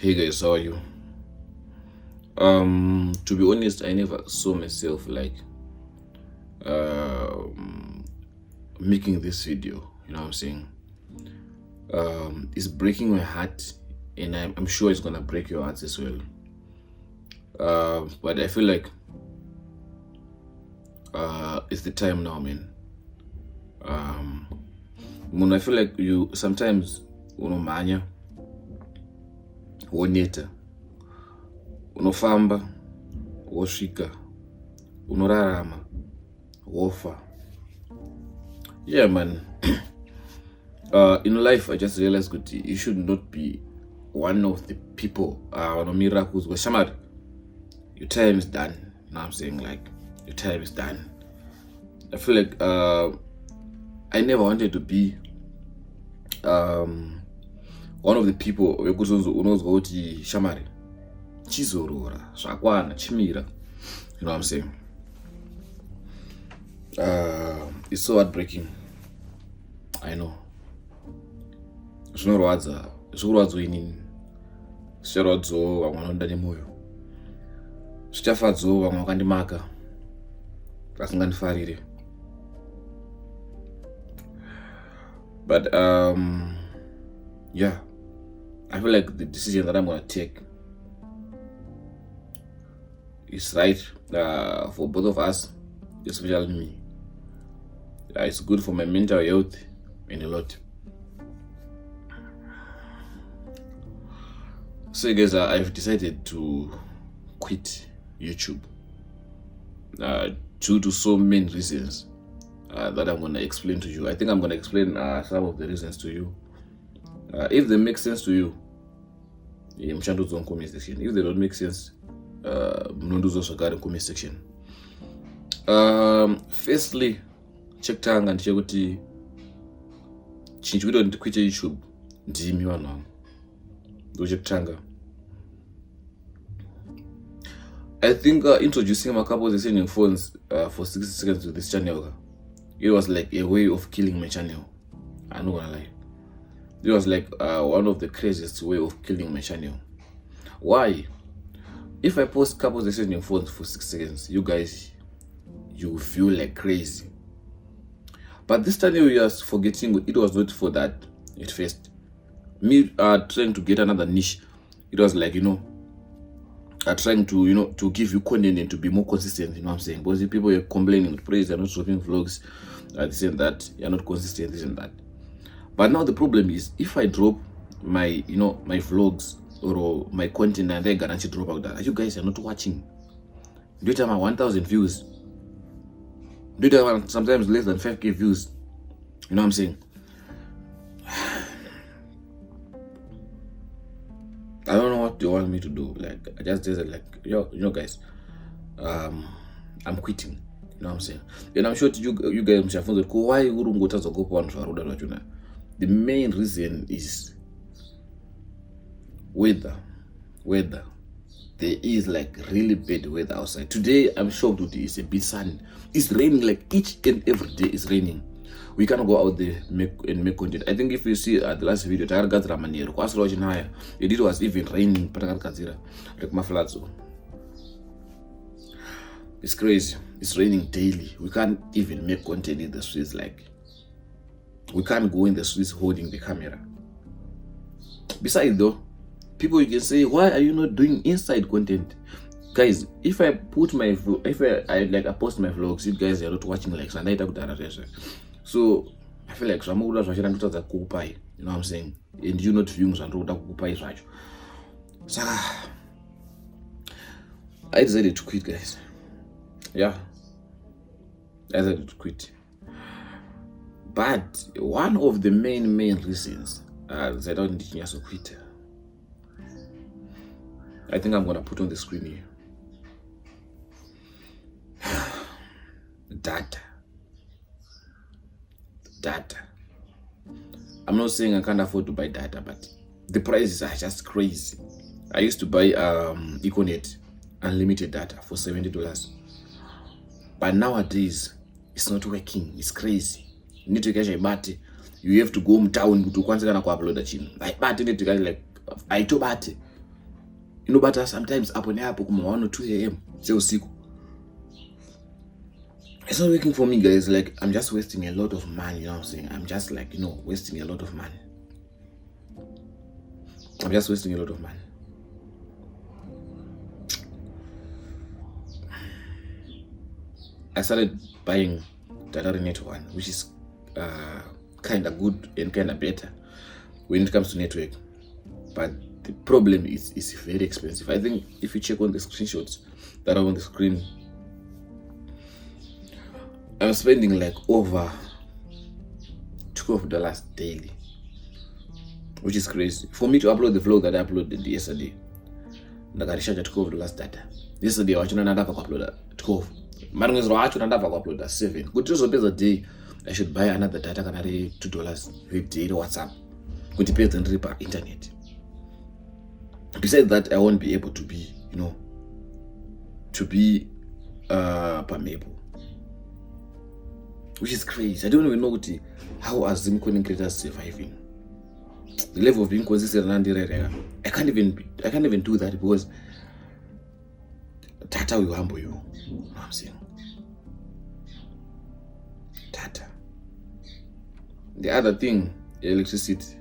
Hey guys, how are you? To be honest, I never saw myself like making this video. You know what I'm saying? It's breaking my heart, and I'm sure it's gonna break your hearts as well. But I feel like it's the time now, man. When I feel like you sometimes unomanya, woneta, unofamba, wosvika, unorarama, wofa. Yeah, man. In life, I just realized that you should not be one of the people on miracles where somebody, your time is done. You know what I'm saying? Like, your time is done. I feel like I never wanted to be one of the people who knows go to shamari chizorora zvakwana chimira. You know what I'm saying? It's so heartbreaking. I know. Zvinorwadza inini zvicharwadzawo vamwe vanoda nemwoyo, zvichafadzawo vamwe vakandimaka vasingandifarire. But yeah, I feel like the decision that I'm gonna take is right for both of us, especially me. It's good for my mental health and a lot. So guys, I've decided to quit YouTube due to so many reasons that I'm going to explain to you. I think I'm going to explain some of the reasons to you. If they make sense to you, mshandudzo in comment section. If they don't make sense, mnondudzo zvakare in comment section. Firstly, check tanga ndiche kuti chinhu chikuita kuti ndikwite YouTube ndimi vanhu vangu. Tanga. I think introducing my couples listening phones for 60 seconds to this channel, it was like a way of killing my channel. I'm not gonna lie. It was like one of the craziest way of killing my channel. Why? If I post couples listening phones for 6 seconds, you guys, you feel like crazy. But this channel, you are forgetting it was not for that at first. Me trying to get another niche, it was like, trying to to give you content and to be more consistent. You know what I'm saying? Because people are complaining, praise, they're not dropping vlogs, this and that, you're not consistent, this and that. But now the problem is, if I drop my my vlogs or my content and I guarantee drop out that, you guys are not watching. Do you have 1,000 views? Do you have sometimes less than 5k views? You know what I'm saying? I don't know what they want me to do. Like, I just said, like, guys, I'm quitting. You know what I'm saying? And I'm sure you guys have found why the main reason is weather. There is like really bad weather outside. Today, I'm sure today is a bit sunny. It's raining like each and every day. It's raining. We cannot go out there and make content. I think if you see the last video, it was even raining. Like my flats. It's crazy. It's raining daily. We can't even make content in the streets. Like, we can't go in the streets holding the camera. Besides though, people, you can say, why are you not doing inside content? Guys, if I put my I post my vlogs, you guys are not watching like Sunday. So I feel like some of you know what I'm saying, and you not viewing and right. So I decided to quit, guys. Yeah, I decided to quit. But one of the main reasons that I don't need to quit, I think I'm gonna put on the screen here. Data. I'm not saying I can't afford to buy data, but the prices are just crazy. I used to buy Econet unlimited data for $70, but nowadays it's not working. It's crazy. You need to get a battery. You have to go town to upload a chin. Like battery need to get like I to battery. You know, but sometimes up on app 1 or 2 a.m. usiku. It's not working for me, guys. Like, I'm just wasting a lot of money, you know what I'm saying? I'm just like, wasting a lot of money. I'm just wasting a lot of money. I started buying data net one, which is kind of good and kind of better when it comes to network. But the problem is it's very expensive. I think if you check on the screenshots that are on the screen, I'm spending like over $12 daily, which is crazy. For me to upload the vlog that I uploaded yesterday, I got to $12 data. Yesterday, I was not upload 12. Marungezro acho ndava kuuploada 7. Kuti uzopedza day, I should buy another data kana $2 a day WhatsApp. Kuti pedza ndiri pa internet. Besides that, I won't be able to be, permeable. Which is crazy. I don't even know how are Zim content creators surviving. The level of being consistent and I can't even do that because data will humble you. You know what I'm saying? Data. The other thing, electricity.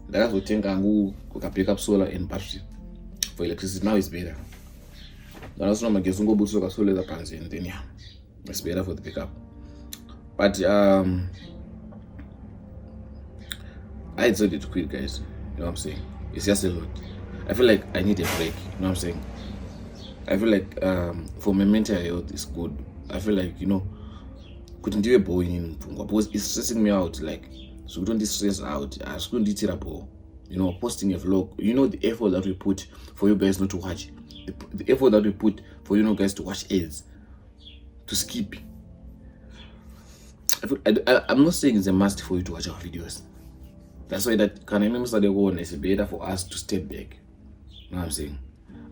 That's what think we can pick up solar and battery for electricity. Now it's better. Then also I'm guessing go boost solar the panels and then it's better for the pickup. But I decided to quit, guys. You know what I'm saying? It's just a lot. I feel like I need a break. You know what I'm saying? I feel like for my mental health it's good. I feel like couldn't do a boy in Pungwa because it's stressing me out. Like, so we don't stress out. I couldn't do terrible. Posting a vlog. The effort that we put for you guys not to watch. The effort that we put for guys to watch ads, to skip. I'm not saying it's a must for you to watch our videos. That's why that can I remember the one is better for us to step back. You know what I'm saying?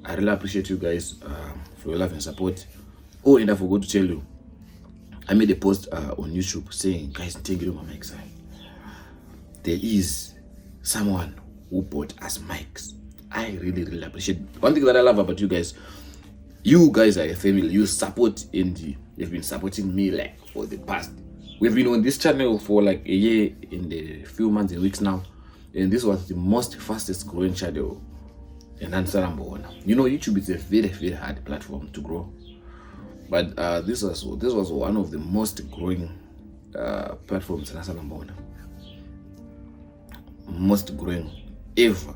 I really appreciate you guys for your love and support. Oh, and I forgot to tell you, I made a post on YouTube saying, guys, thank you, my mics. There is someone who bought us mics. I really, really appreciate. One thing that I love about you guys are a family. You support Indie. You've been supporting me like for the past. We've been on this channel for like a year in the few months and weeks now, and this was the most fastest growing channel. And answer number one. YouTube is a very, very hard platform to grow, but this was one of the most growing platforms. Answer number one, most growing ever.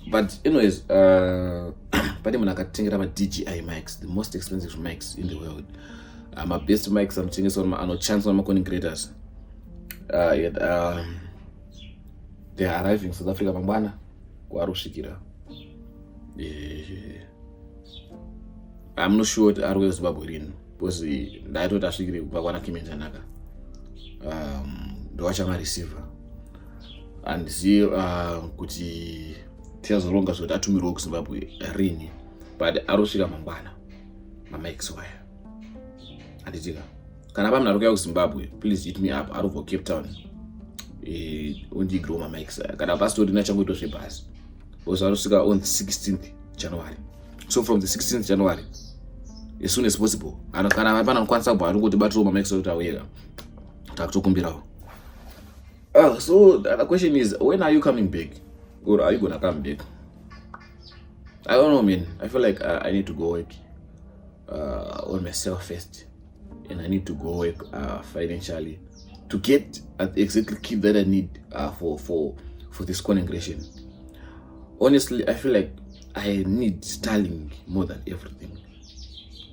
But anyways, but I'm not thinking about DJI mics, the most expensive mics in the world. My best mics I'm thinking on chance on my content creators. They are arriving in South Africa mambana. I'm not sure what are Zimbabwean because I don't actually Bagwana Kimenjanaka. The watcher receiver and see kuti tells long as that to me rock Zimbabwe rini but Arushika Mambana my mics wire and it's can I have a Zimbabwe? Please hit me up out of Cape Town. Only grow my mics. Can I pass to the natural to pass? Was on the 16th January. So from the 16th January, as soon as possible, and can I have an answer but I don't go to bathroom and make sure that we talk to Kumbira. So the question is, when are you coming back? Or are you gonna come back? I don't know, man. I feel like I need to go work on myself first. And I need to go work financially to get the exact key that I need for this content creation. Honestly, I feel like I need Starlink more than everything.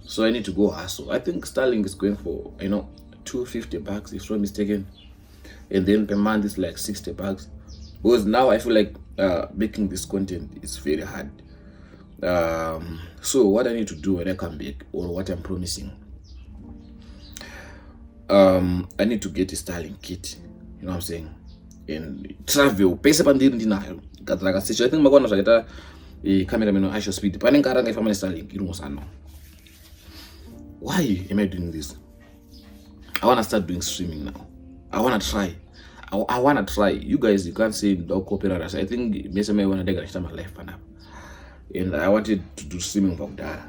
So I need to go hustle. I think Starlink is going for $250 if I'm not mistaken. And then per month is like $60. Because now I feel like making this content is very hard. So what I need to do when I come back, or what I'm promising, I need to get a Starlink kit. You know what I'm saying? And travel. Pesa pandiri ndinayo. I think I'm going to get a cameraman on high speed. But I can't find Starlink. You know why am I doing this? I want to start doing streaming now. I want to try. I wanna try. You guys, you can't say no copyright. I think basically I wanna take my life for now. And I wanted to do streaming for that.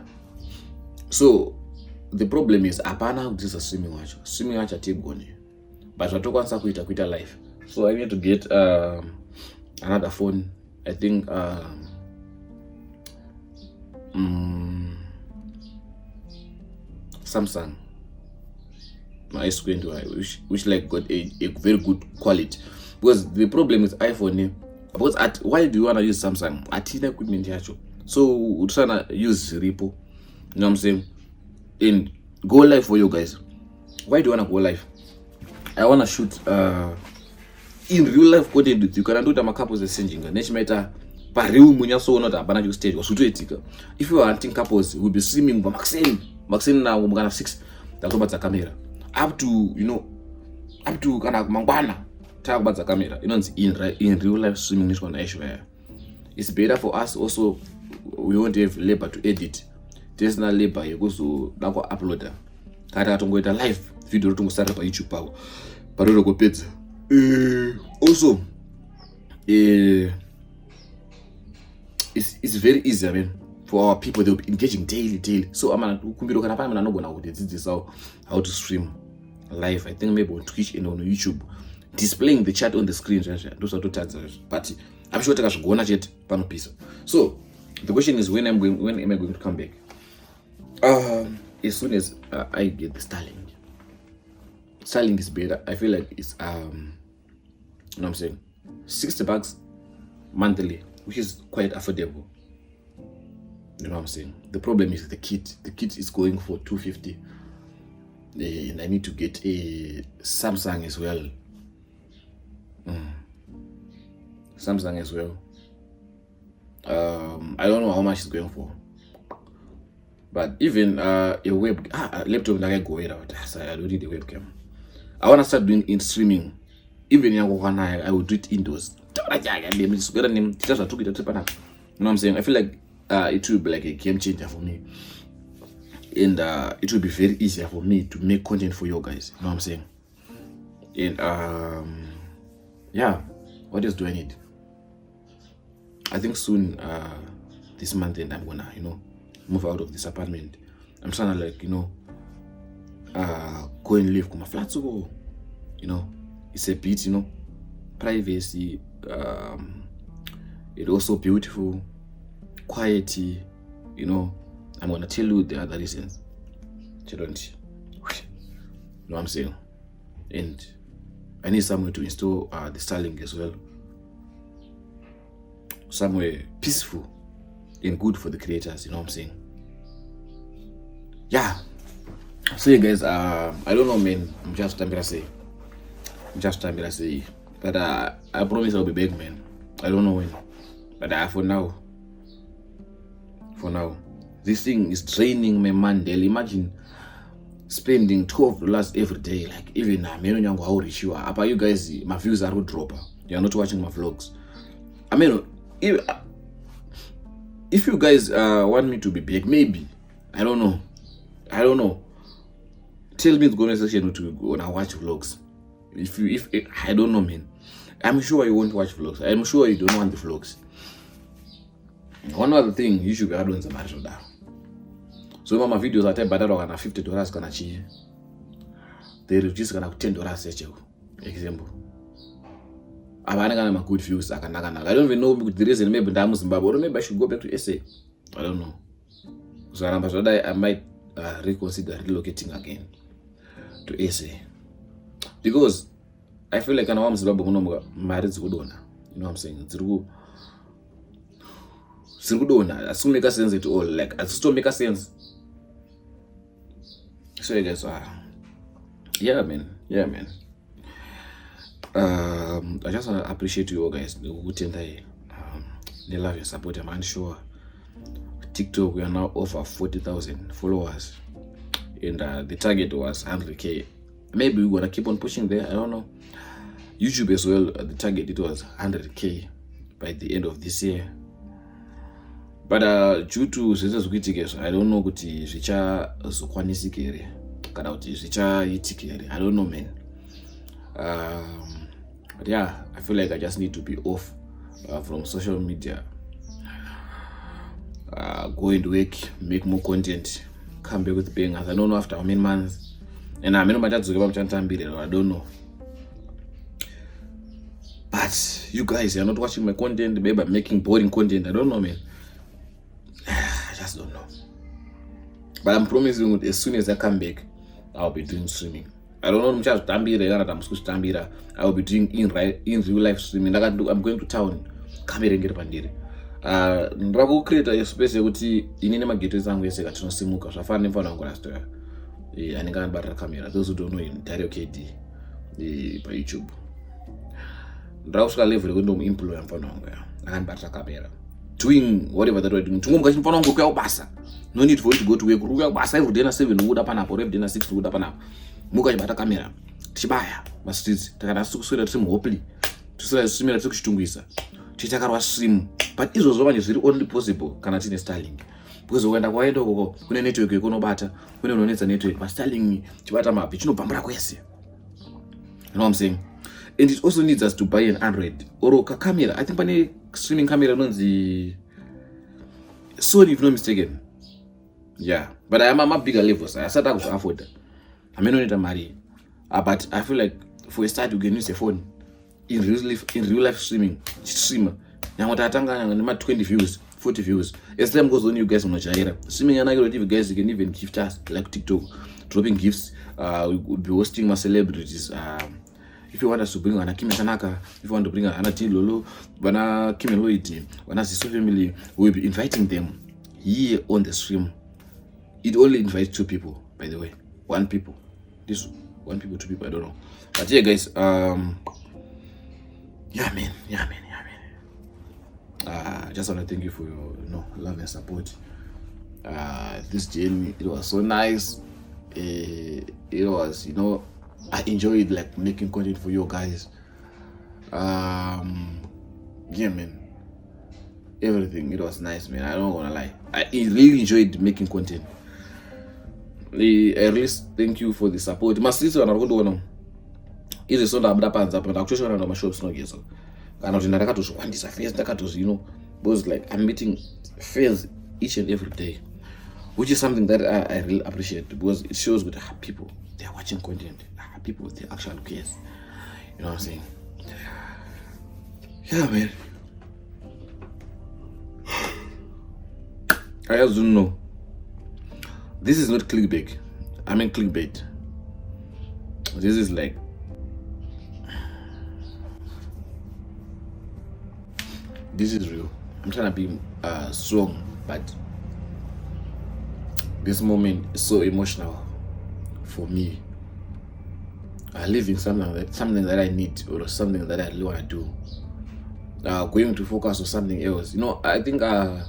So the problem is apana this is streaming watch. Streaming watch at gone. But what to quit life. So I need to get another phone. I think Samsung my S20 which like got a very good quality, because the problem with iPhone because why do you want to use Samsung at equipment yacho, so we're trying to use repo, you know what I'm saying, and go live for you guys. Why do you want to go live? I want to shoot in real life content with you. Can do the couples singing nechimeta pariu munya so not abana you stage was etika. If you are hunting couples, we'll be streaming by Maxine now we're gonna 6 the camera up to, you know, up to kana mangwana talk about the camera, you know, in real life streaming this one. It's better for us also. We won't have labor to edit. There's no labor you go to nako uploader kata tongoita live video to start pa YouTube power parolo go pizza also it's very easy, I mean, for our people. They'll be engaging daily. So I'm gonna kumbiro kana pana no gonna go this how to stream live. I think maybe on Twitch and on YouTube, displaying the chat on the screen. Those are two tags. But I'm sure I go na chat pano piece. So the question is when am I going to come back? As soon as I get the Starlink. Starlink is better. I feel like it's you know what I'm saying, $60 monthly, which is quite affordable. You know what I'm saying? The problem is the kit. The kit is going for $250. And I need to get a Samsung as well. Samsung as well. I don't know how much it's going for. But even a laptop that I go without, so I don't need a webcam. I want to start doing in streaming. Even I will do it indoors. You know what I'm saying? I feel like it will be like a game changer for me. And it will be very easier for me to make content for you guys. You know what I'm saying? And yeah, what else do I need? I think soon this month and I'm gonna, you know, move out of this apartment. I'm trying to, like, you know, go and live with my flat. So, you know, it's a bit, you know, privacy. It's also beautiful, quiet. You know, I'm gonna tell you the other reasons. You know what I'm saying? And I need somewhere to install the Starlink as well. Somewhere peaceful and good for the creators, you know what I'm saying? Yeah. So you guys, I don't know, man. I'm just trying to say. But I promise I'll be back, man. I don't know when. But for now, this thing is draining my man daily. Imagine spending $12 every day. Like, even now, how rich you are. You guys, my views are drop. You are not watching my vlogs. I mean, if you guys want me to be big, maybe, I don't know. Tell me in the comment section to go and watch vlogs. If I don't know, man. I'm sure you won't watch vlogs. I'm sure you don't want the vlogs. One other thing, YouTube be add-ons a matter of that. So my videos are better than $50 can achieve. They reduce $10 example. I'm not good views. I don't even know the reason. Maybe I'm Zimbabwe, or maybe I should go back to SA. I don't know. So I might reconsider relocating again to SA, because I feel like I'm Zimbabwe. Marriage good owner. You know what I'm saying? It's good owner. I still make a sense at all. Like, I still make a sense. So you guys, yeah, man. I just want to appreciate you all guys. They love your support. I'm sure TikTok, we are now over 40,000 followers, and the target was 100K. Maybe we're gonna keep on pushing there. I don't know. YouTube as well, the target it was 100K by the end of this year. But due to I don't know what is richa zukwanisike kana kuti zvicha itikere. I don't know, man. But yeah, I feel like I just need to be off from social media, go into work, make more content, come back with bangers. I don't know after how many months, and I don't know. But you guys are not watching my content. Maybe I'm making boring content. I don't know, man. I just don't know. But I'm promising that as soon as I come back, I'll be doing streaming. I don't know. I will be doing in real life streaming. I'm going to town. Ndaku create a space yekuti inini mageto zangu yese katinosimuka zvafana nemfana wangu rastoya anenge anibata camera. Those who don't know him, Relocating pa YouTube. Ndakusvika level yekuti ndomuemployer mfana wangu akanibata camera, doing whatever that we're doing. Tungomukati mfana wangu kuya ubasa. No need for you to go to work. Kuya ubasa every day na 7 uda panapo, every day na 6 uda panapo. Muka chibata camera. Tichibaya ma streets takana sikuswera tiri muhopli. Tusira streamera tiri kuchitungwisa. Tichakarwa stream. But izvozvo manje zviri only possible kana tine Starlink. Because ukaenda kwaenda ukoko kune network yekunobata, kune unonetsa network, but Starlink chibata mapi chinobhambura kwese. You know what I'm saying? And it also needs us to buy an Android or a camera. I think pane streaming camera nonzi Sony, if not mistaken. Yeah, but I am a bigger levels. I started to afford. I may not need a money, but I feel like for a start you can use a phone in real life streaming. Streamer. Now what 20 views, 40 views. As time goes on, you guys will not streaming. And I know you guys can even gift us like TikTok, dropping gifts. We would be hosting my celebrities. If you want us to bring an Kim Tanaka, if you want to bring an Anati Lolo, Bana Kim Loiti, Bana Siso family, we'll be inviting them here on the stream. It only invites 2 people, by the way. 1 people. This 1 people, 2 people, I don't know. But yeah, guys, yeah, man. I just want to thank you for your love and support. This journey, it was so nice. It was, I enjoyed like making content for you guys. Yeah, man. Everything, it was nice, man. I don't wanna lie. I really enjoyed making content. At least thank you for the support. My sister and I go is a son of Dapanza, but I'm sure my shops no gesso. And I got to want this affairs, because like I'm meeting fans each and every day, which is something that I really appreciate, because it shows with people they are watching content, people they actually cares. You know what I'm saying? Yeah, man. I just don't know. This is not clickbait. I mean clickbait. This is like this is real. I'm trying to be strong, but this moment is so emotional for me. I live in something that I need or something that I really want to do. Going to focus on something else. I think I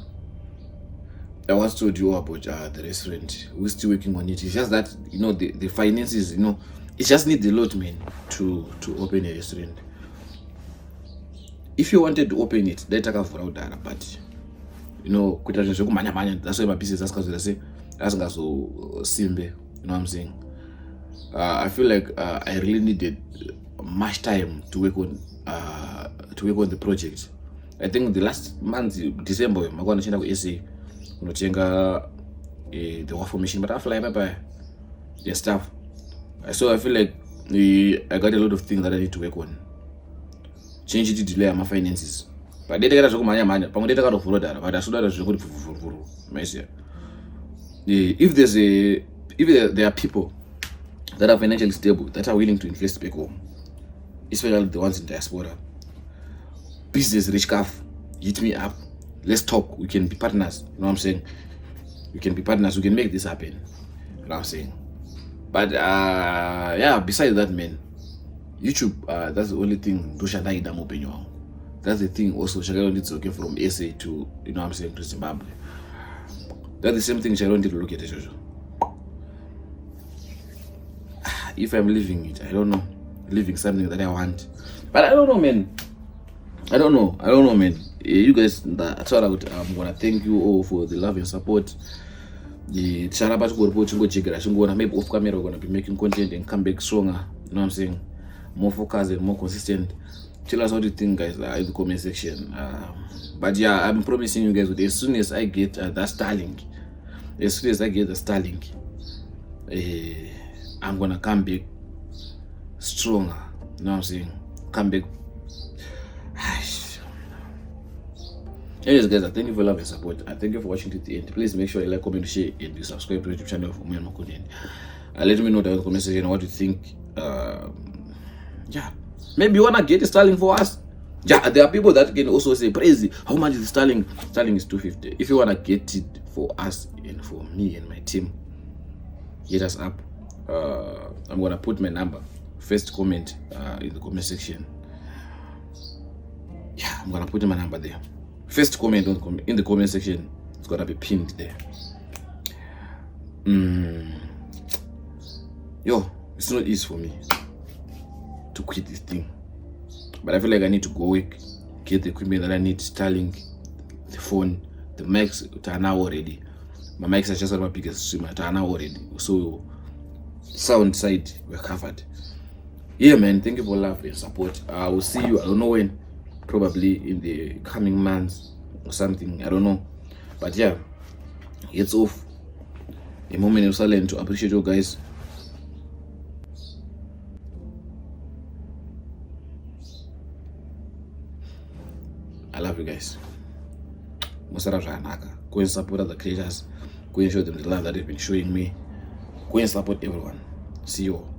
once told you about the restaurant. We're still working on it. It's just that the finances. It just needs a lot, man, to open a restaurant. If you wanted to open it, but that's why my business as simbe. You know what I'm saying? I feel like I really needed much time to work on the project. I think the last month, December, I'm going to change essay, the work formation, but I feel like the stuff. So I feel like I got a lot of things that I need to work on. Change it to delay my finances. But they take if there are people that are financially stable, that are willing to invest back home, especially the ones in diaspora, business rich calf, hit me up, let's talk, we can be partners. You know what I'm saying? We can be partners, we can make this happen. You know what I'm saying? But yeah, besides that, man, YouTube, that's the only thing. That's the thing also. Shagaro needs to get from SA to, you know what I'm saying, to Zimbabwe. That's the same thing Shagaro need to look at it. If I'm living it, I don't know. Living something that I want. But I don't know, man. I don't know, man. You guys, I'm gonna thank you all for the love and support. Maybe off camera we're gonna be making content and come back stronger. You know what I'm saying? more focused and more consistent. Tell us what you think, guys, in the comment section. But yeah, I'm promising you guys, with as soon as I get that Starlink, I'm gonna come back stronger. You know what I'm saying? Come back. Anyways, guys, I thank you for love and support. I thank you for watching to the end. Please make sure you like, comment, share, and you subscribe to the YouTube channel for more and more content. Let me know down in the comment section what you think. Yeah, maybe you wanna get a Starlink for us. Yeah, there are people that can also say, "Crazy, how much is the Starlink?" Starlink is $250. If you wanna get it for us and for me and my team, hit us up. I'm gonna put my number. First comment in the comment section. Yeah, I'm gonna put my number there. First comment in the comment section. It's gonna be pinned there. Yo, it's not easy for me to quit this thing, but I feel like I need to go work, get the equipment that I need, Starlink, the phone, the mics are now already. My mics are just my biggest swimmer, are now already. So sound side, we're covered. Yeah, man, thank you for love and support. I will see you, I don't know when, probably in the coming months or something, I don't know. But yeah, it's off. A moment of silence to appreciate you guys. I love you guys. Go and support other creators. Go and show them the love that they've been showing me. Go and support everyone. See you all.